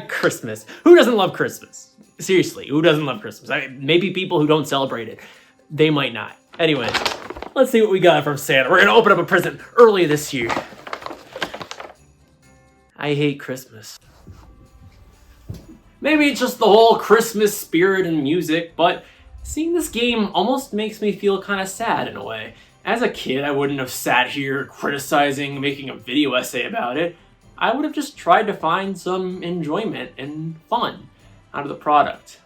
Christmas. Who doesn't love Christmas? Seriously, who doesn't love Christmas? Maybe people who don't celebrate it. They might not. Anyways, let's see what we got from Santa. We're gonna open up a present early this year. I hate Christmas. Maybe it's just the whole Christmas spirit and music, but seeing this game almost makes me feel kind of sad in a way. As a kid, I wouldn't have sat here criticizing, making a video essay about it. I would have just tried to find some enjoyment and fun out of the product.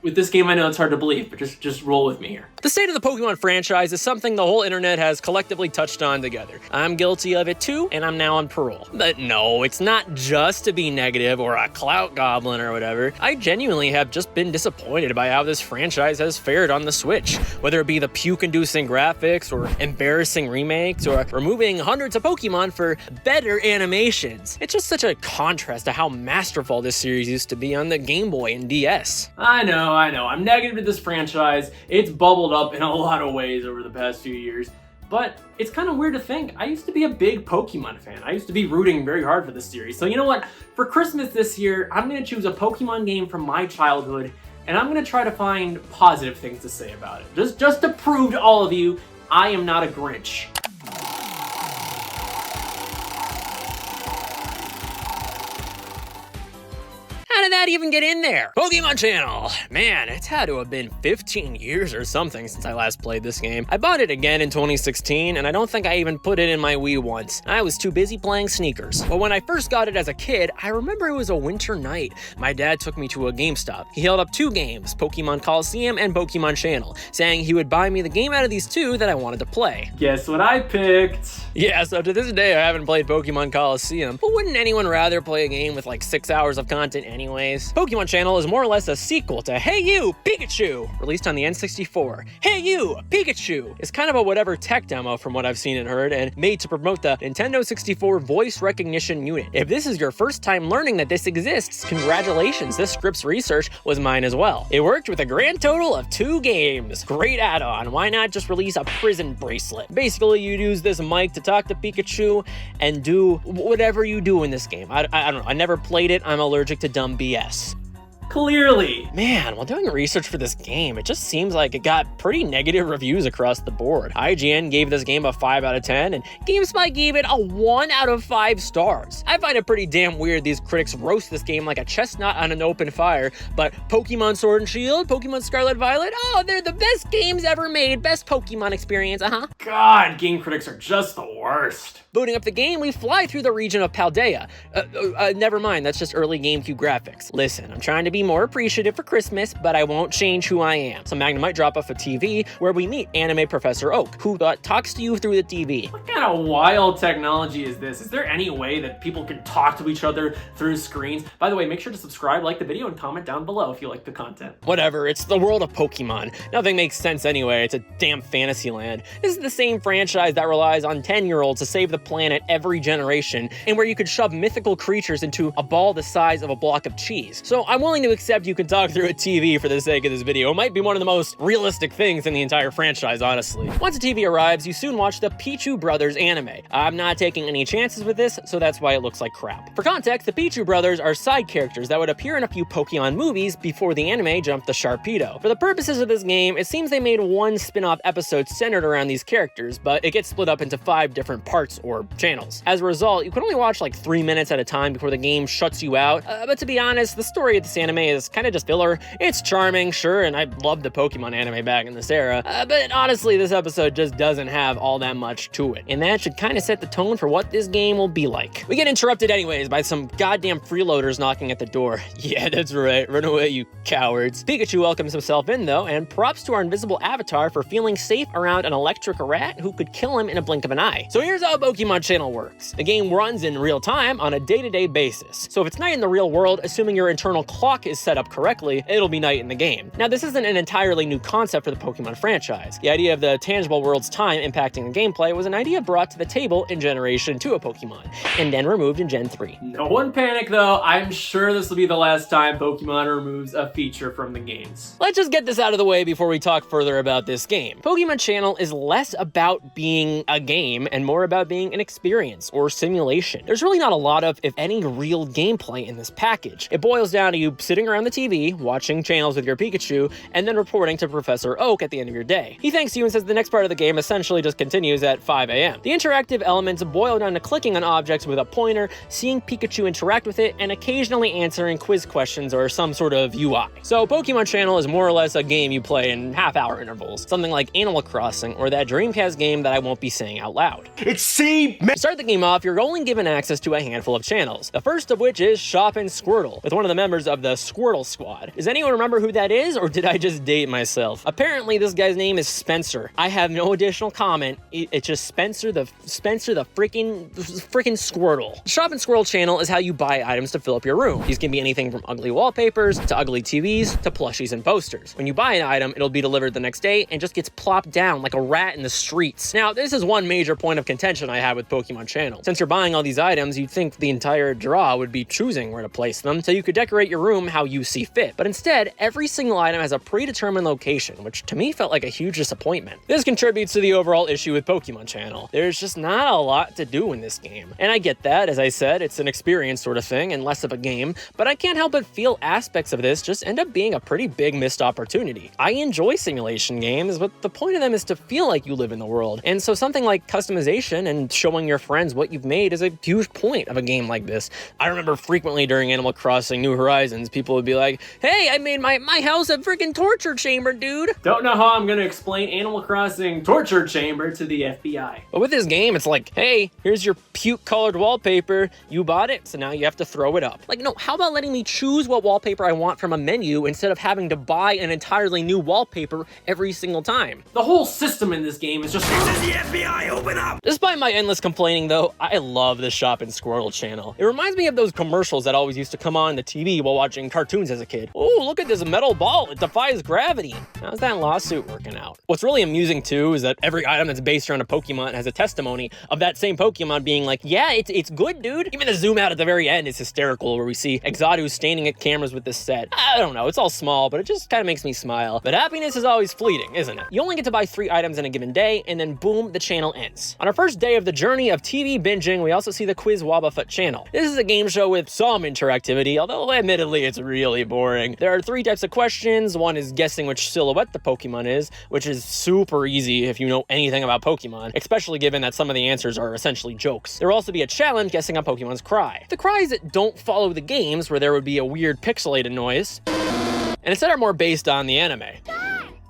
With this game, I know it's hard to believe, but just roll with me here. The state of the Pokemon franchise is something the whole internet has collectively touched on together. I'm guilty of it too, and I'm now on parole. But no, it's not just to be negative or a clout goblin or whatever. I genuinely have just been disappointed by how this franchise has fared on the Switch. Whether it be the puke-inducing graphics, or embarrassing remakes, or removing hundreds of Pokemon for better animations. It's just such a contrast to how masterful this series used to be on the Game Boy and DS. I know. I'm negative to this franchise. It's bubbled up in a lot of ways over the past few years. But it's kind of weird to think. I used to be a big Pokemon fan. I used to be rooting very hard for this series. So you know what? For Christmas this year, I'm going to choose a Pokemon game from my childhood, and I'm going to try to find positive things to say about it. Just to prove to all of you, I am not a Grinch. How did that even get in there? Pokemon Channel. Man, it's had to have been 15 years or something since I last played this game. I bought it again in 2016, and I don't think I even put it in my Wii once. I was too busy playing sneakers. But when I first got it as a kid, I remember it was a winter night. My dad took me to a GameStop. He held up two games, Pokemon Coliseum and Pokemon Channel, saying he would buy me the game out of these two that I wanted to play. Guess what I picked? Yeah, so to this day, I haven't played Pokemon Coliseum, but wouldn't anyone rather play a game with like 6 hours of content anyways? Pokemon Channel is more or less a sequel to Hey You, Pikachu, released on the N64. Hey You, Pikachu is kind of a whatever tech demo from what I've seen and heard, and made to promote the Nintendo 64 voice recognition unit. If this is your first time learning that this exists, congratulations, this script's research was mine as well. It worked with a grand total of 2 games. Great add-on, why not just release a prison bracelet? Basically, you'd use this mic to talk to Pikachu and do whatever you do in this game. I don't know, I never played it, I'm allergic to dumb BS. Clearly. Man, while doing research for this game, it just seems like it got pretty negative reviews across the board. IGN gave this game a 5 out of 10, and GameSpy gave it a 1 out of 5 stars. I find it pretty damn weird these critics roast this game like a chestnut on an open fire, but Pokemon Sword and Shield, Pokemon Scarlet Violet, oh, they're the best games ever made, best Pokemon experience, God, game critics are just the worst. Booting up the game, we fly through the region of Paldea. Never mind, that's just early GameCube graphics. Listen, I'm trying to be more appreciative for Christmas, but I won't change who I am. So Magnemite drop off a TV where we meet Anime Professor Oak, who talks to you through the TV. What kind of wild technology is this? Is there any way that people can talk to each other through screens? By the way, make sure to subscribe, like the video, and comment down below if you like the content. Whatever, it's the world of Pokemon. Nothing makes sense anyway, it's a damn fantasy land. This is the same franchise that relies on 10-year-olds to save the planet every generation, and where you could shove mythical creatures into a ball the size of a block of cheese. So I'm willing to accept you can talk through a TV for the sake of this video. It might be one of the most realistic things in the entire franchise, honestly. Once a TV arrives, you soon watch the Pichu Brothers anime. I'm not taking any chances with this, so that's why it looks like crap. For context, the Pichu Brothers are side characters that would appear in a few Pokemon movies before the anime jumped the Sharpedo. For the purposes of this game, it seems they made one spin-off episode centered around these characters, but it gets split up into 5 different parts or channels. As a result, you can only watch like 3 minutes at a time before the game shuts you out, but to be honest, the story of this anime is kind of just filler. It's charming, sure, and I loved the Pokemon anime back in this era, but honestly, this episode just doesn't have all that much to it, and that should kind of set the tone for what this game will be like. We get interrupted anyways by some goddamn freeloaders knocking at the door. Yeah, that's right, run away, you cowards. Pikachu welcomes himself in, though, and props to our invisible avatar for feeling safe around an electric rat who could kill him in a blink of an eye. So here's how Pokemon Channel works. The game runs in real time on a day-to-day basis. So if it's night in the real world, assuming your internal clock is set up correctly, it'll be night in the game. Now, this isn't an entirely new concept for the Pokemon franchise. The idea of the tangible world's time impacting the gameplay was an idea brought to the table in Generation 2 of Pokemon, and then removed in Gen 3. No one panic though, I'm sure this will be the last time Pokemon removes a feature from the games. Let's just get this out of the way before we talk further about this game. Pokemon Channel is less about being a game and more about being an experience or simulation. There's really not a lot of, if any, real gameplay in this package. It boils down to you sitting around the TV, watching channels with your Pikachu, and then reporting to Professor Oak at the end of your day. He thanks you and says the next part of the game essentially just continues at 5 a.m. The interactive elements boil down to clicking on objects with a pointer, seeing Pikachu interact with it, and occasionally answering quiz questions or some sort of UI. So Pokemon Channel is more or less a game you play in half-hour intervals, something like Animal Crossing or that Dreamcast game that I won't be saying out loud. It's C! To start the game off, you're only given access to a handful of channels, the first of which is Shop and Squirtle, with one of the members of the Squirtle Squad. Does anyone remember who that is, or did I just date myself? Apparently, this guy's name is Spencer. I have no additional comment. It's just Spencer the freaking Squirtle. The Shop and Squirtle channel is how you buy items to fill up your room. These can be anything from ugly wallpapers to ugly TVs to plushies and posters. When you buy an item, it'll be delivered the next day and just gets plopped down like a rat in the streets. Now, this is one major point of contention I have with Pokemon Channel. Since you're buying all these items, you'd think the entire draw would be choosing where to place them, so you could decorate your room how you see fit. But instead, every single item has a predetermined location, which to me felt like a huge disappointment. This contributes to the overall issue with Pokemon Channel. There's just not a lot to do in this game. And I get that, as I said, it's an experience sort of thing and less of a game, but I can't help but feel aspects of this just end up being a pretty big missed opportunity. I enjoy simulation games, but the point of them is to feel like you live in the world. And so something like customization and showing your friends what you've made is a huge point of a game like this. I remember frequently during Animal Crossing New Horizons, people would be like, hey, I made my house a freaking torture chamber, dude. Don't know how I'm gonna explain Animal Crossing torture chamber to the FBI. But with this game, it's like, hey, here's your puke-colored wallpaper. You bought it, so now you have to throw it up. Like, no, how about letting me choose what wallpaper I want from a menu instead of having to buy an entirely new wallpaper every single time? The whole system in this game is just, This is the FBI, open up! Despite my endless complaining, though, I love the Shop and Squirtle channel. It reminds me of those commercials that always used to come on the TV while watching cartoons as a kid. Oh, look at this metal ball. It defies gravity. How's that lawsuit working out? What's really amusing, too, is that every item that's based around a Pokemon has a testimony of that same Pokemon being like, yeah, it's good, dude. Even the zoom out at the very end is hysterical, where we see Exadu standing at cameras with this set. I don't know, it's all small, but it just kind of makes me smile. But happiness is always fleeting, isn't it? You only get to buy 3 items in a given day, and then boom, the channel ends. On our first day of the journey of TV binging, we also see the Quiz Wobbuffet channel. This is a game show with some interactivity, although admittedly it's really boring. There are 3 types of questions. One is guessing which silhouette the Pokemon is, which is super easy if you know anything about Pokemon, especially given that some of the answers are essentially jokes. There will also be a challenge guessing on Pokemon's cry. The cries don't follow the games, where there would be a weird pixelated noise, and instead are more based on the anime.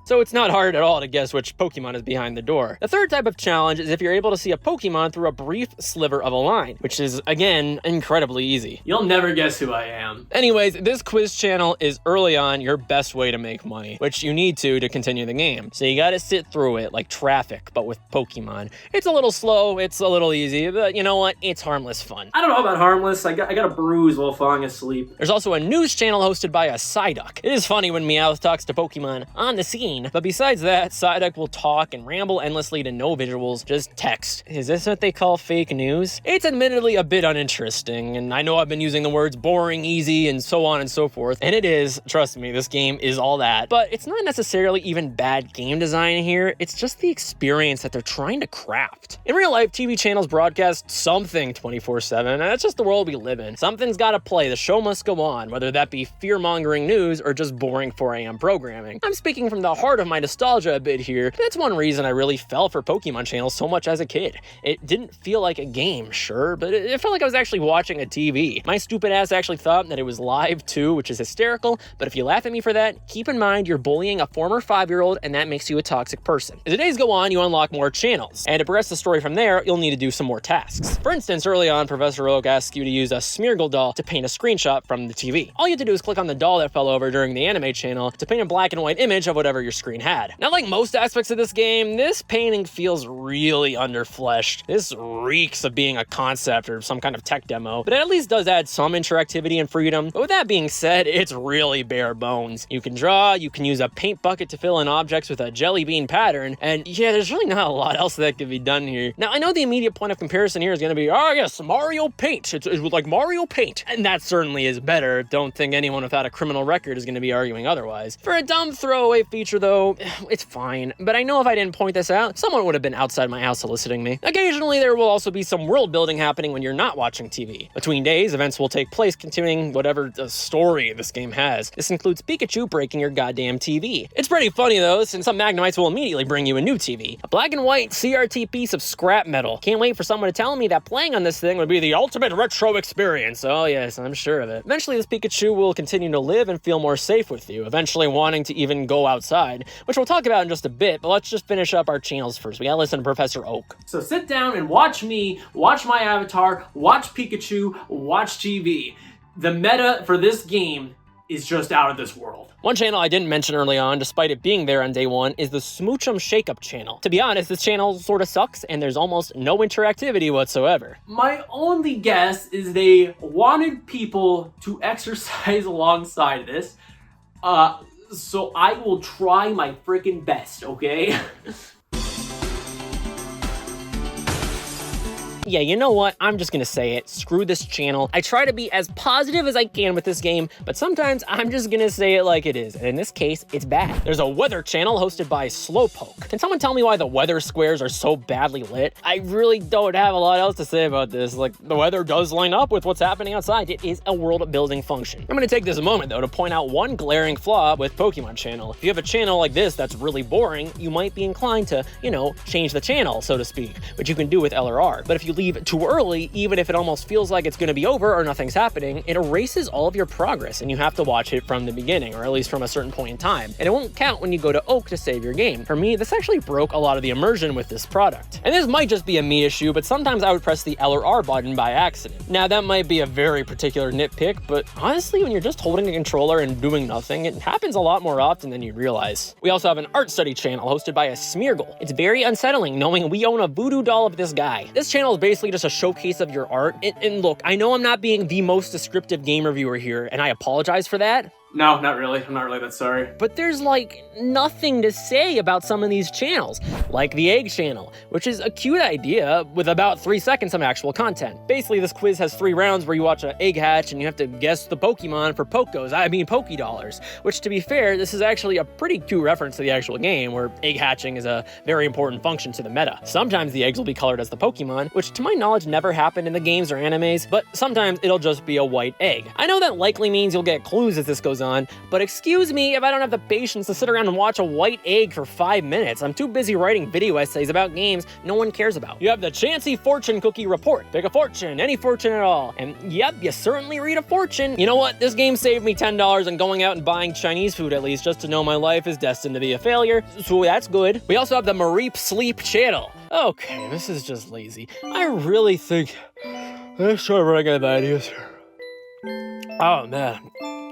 So it's not hard at all to guess which Pokemon is behind the door. The third type of challenge is if you're able to see a Pokemon through a brief sliver of a line, which is, again, incredibly easy. you'll never guess who I am. Anyways, this quiz channel is early on your best way to make money, which you need to continue the game. So you gotta sit through it like traffic, but with Pokemon. It's a little slow, it's a little easy, but you know what? It's harmless fun. I don't know about harmless. I got a bruise while falling asleep. There's also a news channel hosted by a Psyduck. It is funny when Meowth talks to Pokemon on the scene, but besides that, Psyduck will talk and ramble endlessly to no visuals, just text. Is this what they call fake news? It's admittedly a bit uninteresting, and I know I've been using the words boring, easy, and so on and so forth, and it is, trust me, this game is all that, but it's not necessarily even bad game design here, it's just the experience that they're trying to craft. In real life, TV channels broadcast something 24/7, and that's just the world we live in. Something's gotta play, the show must go on, whether that be fear-mongering news or just boring 4 a.m. programming. I'm speaking from the heart of my nostalgia a bit here. That's one reason I really fell for Pokemon channels so much as a kid. It didn't feel like a game, sure, but it felt like I was actually watching a TV. My stupid ass actually thought that it was live too, which is hysterical, but if you laugh at me for that, keep in mind you're bullying a former 5-year-old and that makes you a toxic person. As the days go on, you unlock more channels, and to progress the story from there, you'll need to do some more tasks. For instance, early on, Professor Oak asks you to use a Smeargle doll to paint a screenshot from the TV. All you have to do is click on the doll that fell over during the anime channel to paint a black and white image of whatever you're screen had. Now, like most aspects of this game, this painting feels really underfleshed. This reeks of being a concept or some kind of tech demo, but it at least does add some interactivity and freedom. But with that being said, it's really bare bones. You can draw, you can use a paint bucket to fill in objects with a jelly bean pattern, and yeah, there's really not a lot else that can be done here. Now, I know the immediate point of comparison here is going to be, oh yes, Mario Paint. It's like Mario Paint, and that certainly is better. Don't think anyone without a criminal record is going to be arguing otherwise. For a dumb throwaway feature though, it's fine, but I know if I didn't point this out, someone would have been outside my house soliciting me. Occasionally, there will also be some world building happening when you're not watching TV. Between days, events will take place continuing whatever story this game has. This includes Pikachu breaking your goddamn TV. It's pretty funny though, since some Magnemites will immediately bring you a new TV. A black and white CRT piece of scrap metal. Can't wait for someone to tell me that playing on this thing would be the ultimate retro experience. Oh yes, I'm sure of it. Eventually, this Pikachu will continue to live and feel more safe with you, eventually wanting to even go outside, which we'll talk about in just a bit, but let's just finish up our channels first. We gotta listen to Professor Oak. So sit down and watch me, watch my avatar, watch Pikachu, watch TV. The meta for this game is just out of this world. One channel I didn't mention early on, despite it being there on day one, is the Smooch'em Shakeup channel. To be honest, this channel sort of sucks, and there's almost no interactivity whatsoever. My only guess is they wanted people to exercise alongside this, so I will try my freaking best, okay? Yeah, you know what? I'm just gonna say it. Screw this channel. I try to be as positive as I can with this game, but sometimes I'm just gonna say it like it is. And in this case, it's bad. There's a weather channel hosted by Slowpoke. Can someone tell me why the weather squares are so badly lit? I really don't have a lot else to say about this. Like, the weather does line up with what's happening outside. It is a world building function. I'm gonna take this moment though to point out one glaring flaw with Pokemon channel. If you have a channel like this that's really boring, you might be inclined to, you know, change the channel, so to speak, which you can do with LRR. But if you leave too early, even if it almost feels like it's going to be over or nothing's happening, it erases all of your progress and you have to watch it from the beginning, or at least from a certain point in time. And it won't count when you go to Oak to save your game. For me, this actually broke a lot of the immersion with this product. And this might just be a me issue, but sometimes I would press the L or R button by accident. Now, that might be a very particular nitpick, but honestly, when you're just holding a controller and doing nothing, it happens a lot more often than you realize. We also have an art study channel hosted by a Smeargle. It's very unsettling knowing we own a voodoo doll of this guy. This channel is basically just a showcase of your art. And look, I know I'm not being the most descriptive game reviewer here, and I apologize for that. No, not really. I'm not really that sorry. But there's like nothing to say about some of these channels, like the Egg channel, which is a cute idea with about 3 seconds of actual content. Basically, this quiz has 3 rounds where you watch an egg hatch and you have to guess the Pokemon for Pokedollars, which, to be fair, this is actually a pretty cute reference to the actual game, where egg hatching is a very important function to the meta. Sometimes the eggs will be colored as the Pokemon, which to my knowledge never happened in the games or animes, but sometimes it'll just be a white egg. I know that likely means you'll get clues as this goes on, but excuse me if I don't have the patience to sit around and watch a white egg for 5 minutes. I'm too busy writing video essays about games no one cares about. You have the Chansey Fortune Cookie Report. Pick a fortune, any fortune at all. And yep, you certainly read a fortune. You know what? This game saved me $10 on going out and buying Chinese food at least, just to know my life is destined to be a failure. So that's good. We also have the Mareep Sleep channel. Okay, this is just lazy. I really think let's try running out of ideas here. Oh man.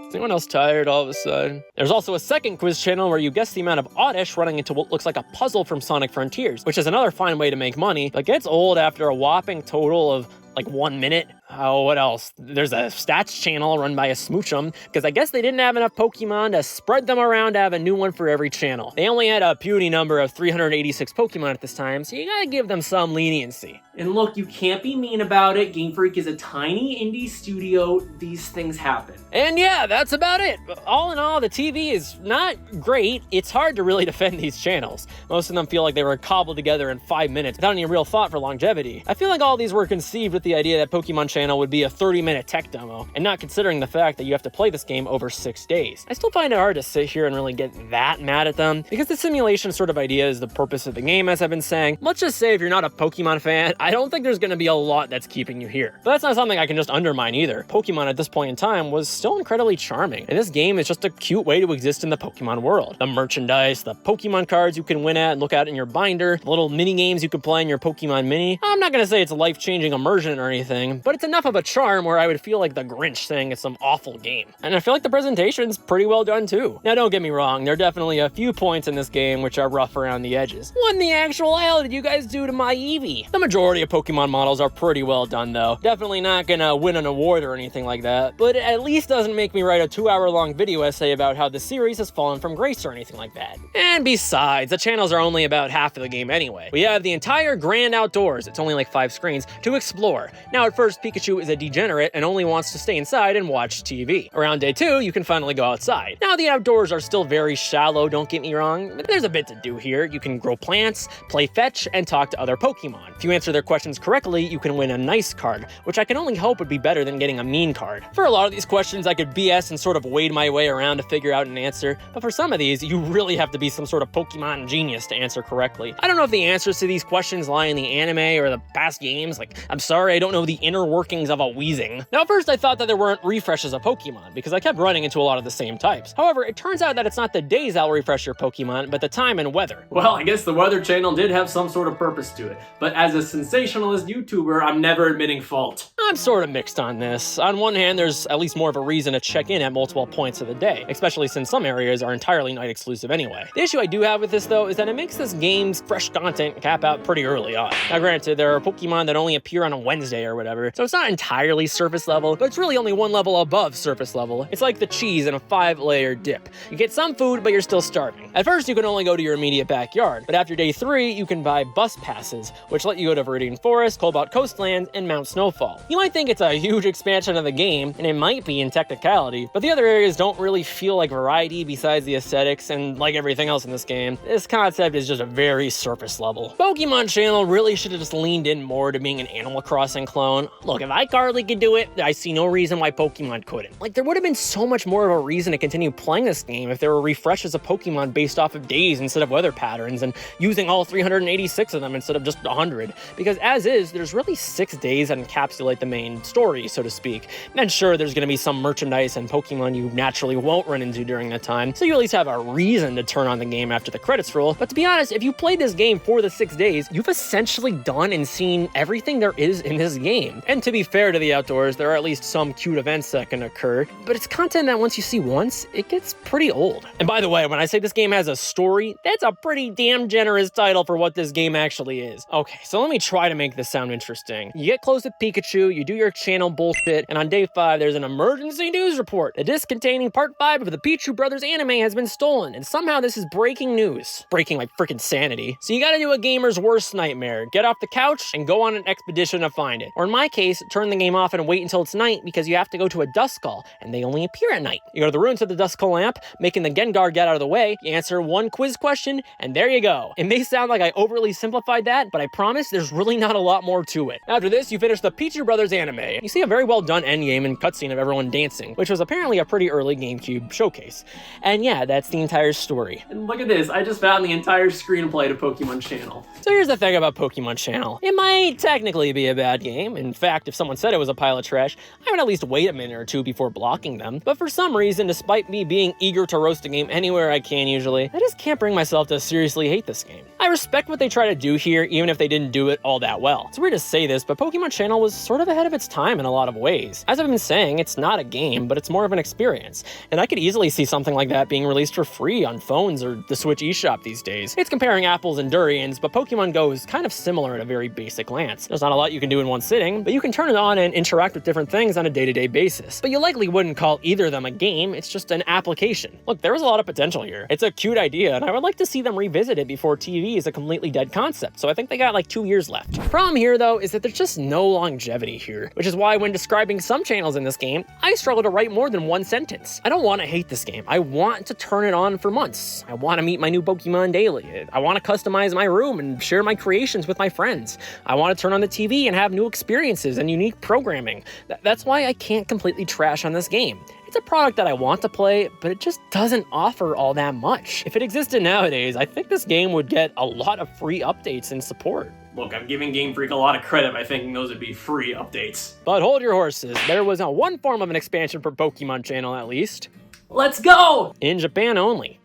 Is anyone else tired all of a sudden? There's also a second quiz channel where you guess the amount of Oddish running into what looks like a puzzle from Sonic Frontiers, which is another fine way to make money, but gets old after a whopping total of like 1 minute. Oh, what else? There's a stats channel run by a Smooch'em, because I guess they didn't have enough Pokemon to spread them around to have a new one for every channel. They only had a puny number of 386 Pokemon at this time, so you gotta give them some leniency. And look, you can't be mean about it. Game Freak is a tiny indie studio. These things happen. And yeah, that's about it. All in all, the TV is not great. It's hard to really defend these channels. Most of them feel like they were cobbled together in 5 minutes without any real thought for longevity. I feel like all these were conceived with the idea that Pokemon channel would be a 30-minute tech demo, and not considering the fact that you have to play this game over 6 days. I still find it hard to sit here and really get that mad at them, because the simulation sort of idea is the purpose of the game, as I've been saying. Let's just say if you're not a Pokemon fan, I don't think there's gonna be a lot that's keeping you here. But that's not something I can just undermine either. Pokemon at this point in time was still incredibly charming, and this game is just a cute way to exist in the Pokemon world. The merchandise, the Pokemon cards you can win at and look at in your binder, the little mini games you can play in your Pokemon Mini. I'm not gonna say it's a life-changing immersion or anything, but it's enough of a charm where I would feel like the Grinch saying it's some awful game. And I feel like the presentation's pretty well done too. Now don't get me wrong, there are definitely a few points in this game which are rough around the edges. What in the actual hell did you guys do to my Eevee? The majority of Pokemon models are pretty well done though. Definitely not gonna win an award or anything like that, but it at least doesn't make me write a 2-hour-long video essay about how the series has fallen from grace or anything like that. And besides, the channels are only about half of the game anyway. We have the entire grand outdoors, it's only like 5 screens, to explore. Now at first, Pikachu is a degenerate and only wants to stay inside and watch TV. Around day 2, you can finally go outside. Now the outdoors are still very shallow, don't get me wrong, but there's a bit to do here. You can grow plants, play fetch, and talk to other Pokemon. If you answer their questions correctly, you can win a nice card, which I can only hope would be better than getting a mean card. For a lot of these questions, I could BS and sort of wade my way around to figure out an answer, but for some of these, you really have to be some sort of Pokemon genius to answer correctly. I don't know if the answers to these questions lie in the anime or the past games. Like, I'm sorry, I don't know the inner workings of a Weezing. Now, at first I thought that there weren't refreshes of Pokemon, because I kept running into a lot of the same types. However, it turns out that it's not the days that'll refresh your Pokemon, but the time and weather. Well, I guess the Weather Channel did have some sort of purpose to it, but as a sensationalist YouTuber, I'm never admitting fault. I'm sort of mixed on this. On one hand, there's at least more of a reason to check in at multiple points of the day, especially since some areas are entirely night exclusive anyway. The issue I do have with this though is that it makes this game's fresh content cap out pretty early on. Now granted, there are Pokemon that only appear on a Wednesday or whatever, so it's not entirely surface level, but it's really only one level above surface level. It's like the cheese in a 5-layer dip. You get some food, but you're still starving. At first, you can only go to your immediate backyard, but after day 3, you can buy bus passes, which let you go to Viridian Forest, Cobalt Coastlands, and Mount Snowfall. You might think it's a huge expansion of the game, and it might be in technicality, but the other areas don't really feel like variety besides the aesthetics, and like everything else in this game, this concept is just a very surface level. Pokemon Channel really should have just leaned in more to being an Animal Crossing clone. Look, if iCarly could do it, I see no reason why Pokemon couldn't. Like, there would have been so much more of a reason to continue playing this game if there were refreshes of Pokemon based off of days instead of weather patterns, and using all 386 of them instead of just 100. Because as is, there's really 6 days that encapsulate the main story, so to speak. And sure, there's gonna be some merchandise and Pokemon you naturally won't run into during that time, so you at least have a reason to turn on the game after the credits roll. But to be honest, if you played this game for the 6 days, you've essentially done and seen everything there is in this game. And to be fair to the outdoors, there are at least some cute events that can occur, but it's content that once you see once, it gets pretty old. And by the way, when I say this game has a story, that's a pretty damn generous title for what this game actually is. Okay, so let me try to make this sound interesting. You get close with Pikachu, you do your channel bullshit, and on day 5, there's an emergency news report. A disc containing part 5 of the Pichu Brothers anime has been stolen, and somehow this is breaking news. Breaking my freaking sanity. So you gotta do a gamer's worst nightmare. Get off the couch and go on an expedition to find it. Or in my case, turn the game off and wait until it's night because you have to go to a Duskull, and they only appear at night. You go to the ruins of the Duskull lamp, making the Gengar get out of the way, you answer one quiz question, and there you go. It may sound like I overly simplified that, but I promise there's really not a lot more to it. After this, you finish the Pichu Brothers anime. You see a very well done endgame and cutscene of everyone dancing, which was apparently a pretty early GameCube showcase. And yeah, that's the entire story. And look at this, I just found the entire screenplay to Pokemon Channel. So here's the thing about Pokemon Channel. It might technically be a bad game. In fact, if someone said it was a pile of trash, I would at least wait a minute or two before blocking them. But for some reason, despite me being eager to roast a game anywhere I can usually, I just can't bring myself to seriously hate this game. I respect what they try to do here, even if they didn't do it all that well. It's weird to say this, but Pokemon Channel was sort of ahead of its time in a lot of ways. As I've been saying, it's not a game, but it's more of an experience. And I could easily see something like that being released for free on phones or the Switch eShop these days. It's comparing apples and durians, but Pokemon Go is kind of similar at a very basic glance. There's not a lot you can do in one sitting, but you can turn it on and interact with different things on a day-to-day basis. But you likely wouldn't call either of them a game, it's just an application. Look, there was a lot of potential here. It's a cute idea, and I would like to see them revisit it before TV is a completely dead concept, so I think they got like 2 years left. The problem here, though, is that there's just no longevity here, which is why when describing some channels in this game, I struggle to write more than one sentence. I don't want to hate this game. I want to turn it on for months. I want to meet my new Pokemon daily. I want to customize my room and share my creations with my friends. I want to turn on the TV and have new experiences and unique programming. That's why I can't completely trash on this game. It's a product that I want to play, but it just doesn't offer all that much. If it existed nowadays, I think this game would get a lot of free updates and support. Look, I'm giving Game Freak a lot of credit by thinking those would be free updates. But hold your horses, there was one form of an expansion for Pokemon Channel at least. Let's go! In Japan only.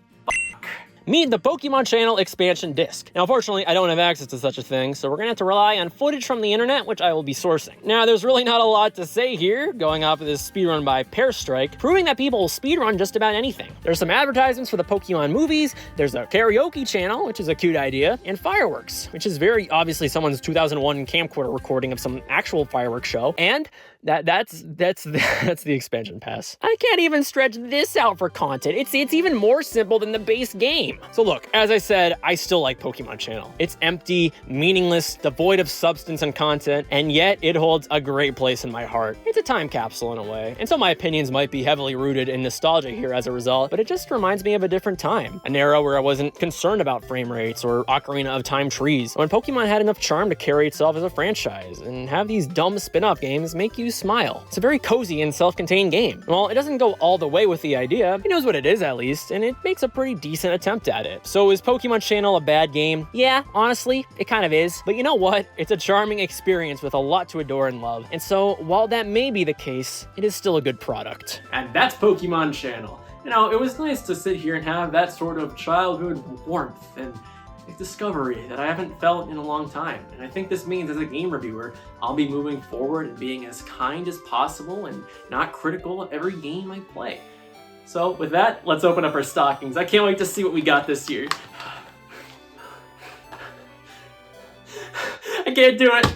Meet the Pokemon Channel expansion disc. Now, unfortunately, I don't have access to such a thing, so we're gonna have to rely on footage from the internet, which I will be sourcing. Now, there's really not a lot to say here, going off of this speedrun by Pearstrike, proving that people will speedrun just about anything. There's some advertisements for the Pokemon movies, there's a karaoke channel, which is a cute idea, and fireworks, which is very obviously someone's 2001 camcorder recording of some actual fireworks show, and that's the expansion pass. I can't even stretch this out for content. It's even more simple than the base game. So look, as I said, I still like Pokemon Channel. It's empty, meaningless, devoid of substance and content, and yet it holds a great place in my heart. It's a time capsule in a way, and so my opinions might be heavily rooted in nostalgia here as a result, but it just reminds me of a different time. An era where I wasn't concerned about frame rates or Ocarina of Time trees, when Pokemon had enough charm to carry itself as a franchise, and have these dumb spin-off games make you smile. It's a very cozy and self-contained game. Well, it doesn't go all the way with the idea, it knows what it is at least, and it makes a pretty decent attempt at it. So is Pokemon Channel a bad game? Yeah, honestly, it kind of is. But you know what? It's a charming experience with a lot to adore and love. And so, while that may be the case, it is still a good product. And that's Pokemon Channel. You know, it was nice to sit here and have that sort of childhood warmth and discovery that I haven't felt in a long time. And I think this means as a game reviewer, I'll be moving forward and being as kind as possible and not critical of every game I play. So with that, let's open up our stockings. I can't wait to see what we got this year. I can't do it.